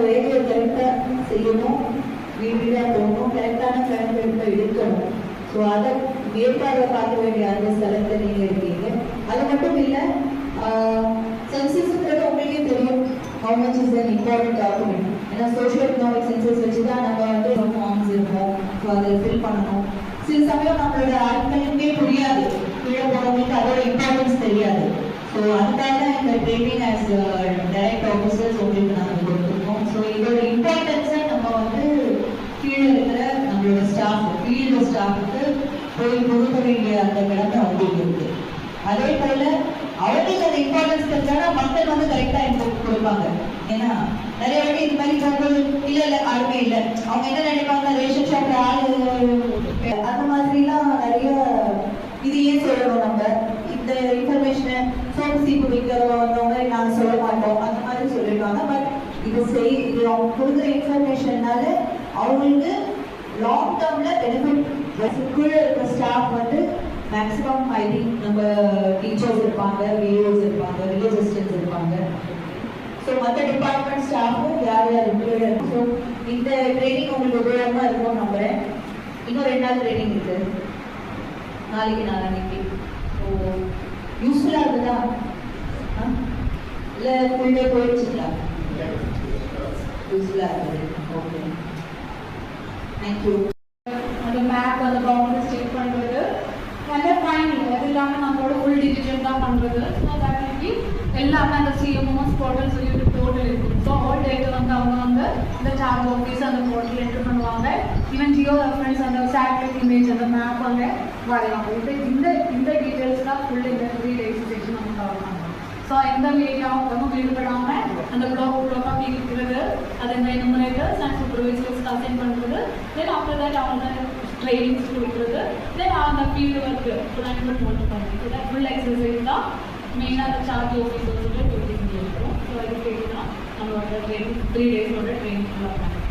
வேலையை கரெக்டாக செய்யணும், வீடாக போகணும், கரெக்டான கணக்கெடுப்பை எடுக்கணும். ஸோ அதை மேற்பார்வை பார்க்க வேண்டிய அந்த ஸ்தலத்தில் நீங்கள் இருக்கீங்க. அது மட்டும் இல்லை, சென்சஸ்ன்றது உங்களுக்கே தெரியும் how much is an important document. ஏன்னா சோஷியோ எக்கனாமிக் சென்சஸ் வச்சு தான் நம்ம வந்து ஃபார்ம்ஸ் இருக்கும், ஸோ அதை ஃபில் பண்ணணும். சில சமயம் நம்மளோட ஆட்களுக்கே புரியாது, கீழே போனவங்களுக்கு அதோட இம்பார்ட்டன்ஸ் தெரியாது. ஸோ அதுக்காக தான் இந்த ட்ரைனிங் ஆஸ் டைரக்ட் ஆஃபீஸர்ஸ் உங்களுக்கு நாங்கள் கொடுத்துருக்கோம். ஸோ இதோட இம்பார்ட்டன்ஸை நம்ம வந்து கீழே இருக்கிற நம்மளோட ஸ்டாஃப், ஃபீல்டு ஸ்டாஃபுக்கு போய் கொடுக்க வேண்டிய அந்த கடமை அவங்களுக்கு இருக்கு. அதே போல அவங்களுக்கு அந்த இம்பார்ட்டன்ஸ் தெரிஞ்சாலும் மக்கள் வந்து கரெக்டாக இன்புட் கொடுப்பாங்க. ஏன்னா நிறைய வாட்டி இந்த மாதிரி பொருள் இல்லை ஆளுமே இல்லை, அவங்க என்ன நினைப்பாங்க, ரேஷன் ஷாப்ல ஆளு அந்த மாதிரிலாம் நிறைய இது ஏன் சொல்லணும், நம்ம இந்த இன்ஃபர்மேஷனை சோப்பு சீப்பு விற்கிறவங்க நாங்கள் சொல்ல மாட்டோம் அந்த மாதிரி சொல்லிடுவாங்க. பட் இது அவங்க கொடுக்குற இன்ஃபர்மேஷன்னால அவங்களுக்கு லாங் டேர்ம்ல பெனிஃபிட். கீழே இருக்கிற ஸ்டாஃப் வந்து மேக்ஸிமம் ஐ திங்க் நம்ம டீச்சர்ஸ் இருப்பாங்க, விஏஓஸ் இருப்பாங்க, வில்லேஜ் அசிஸ்டன்ஸ் இருப்பாங்க. ஸோ மற்ற டிபார்ட்மெண்ட் ஸ்டாஃபும் யார் யார் இன்க்ளூட். ஸோ இந்த ட்ரைனிங் உங்களுக்கு உபயோகமாக இருக்கும் நம்புறேன். இன்னும் 2 நாள் ட்ரைனிங் இருக்கு, நாளைக்கு நாளைக்கு. ஸோ யூஸ்ஃபுல்லாக இருக்குதா இல்லை ஃபுல் டே போயிடுச்சுங்களா? யூஸ்ஃபுல்லாக இருக்குது. Okay, thank you. அந்த மேப் அந்த பவுண்டரிஸ் செக் பண்ணுறது நல்ல ஃபைனிங், அது இல்லாமல் நம்மளோட ஃபுல் டிசிஷன் தான் பண்ணுறது. ஸோ தட் எல்லாமே அந்த சிஎம்ஓஸ் போர்ட்டல் சொல்லிட்டு போர்ட்டல் இருக்கும். ஸோ ஆல் டேட்டா வந்து அவங்க வந்து இந்த சார்ஜ் ஆஃபீஸ் அந்த போர்ட்டல் என்ட்ரு பண்ணுவாங்க. ஈவன் ஜியோ ரெஃபரன்ஸ் அந்த சேட்டலைட் இமேஜ் அந்த மேப் அங்கே வரைவாங்க. இந்த டீட்டெயில்ஸ்லாம் ஃபுல் இந்த 3 days செக்ஷன் அவங்க கவர் பண்ணுவாங்க. ஸோ எந்த ஏரியாவும் வந்து விடுபடாமல் அந்த ப்ளாக்காக பிரிக்கிறது, அது இந்த எனுமரேட்டர்ஸ் அண்ட் சூப்பர்வைசர்ஸ் அசைன் பண்ணுறது, தென் ஆஃப்டர் தட் அவங்க ட்ரைனிங்ஸ் கொடுக்குறது, தென் அந்த ஃபீல்டு ஒர்க்கு ஃபுல்லாக போட்டு பண்ணுறது. ஃபுல் எக்ஸசைஸ் தான் மெயினாக அந்த சார்ஜ் ஆஃபீஸர்ஸோட டியூட்டிஸ் இருக்கும். ஸோ அது கேட்டுனா நம்மளோட ட்ரைனிங் 3 days ட்ரைனிங் ஃபுல்லாக பண்ணுறோம்.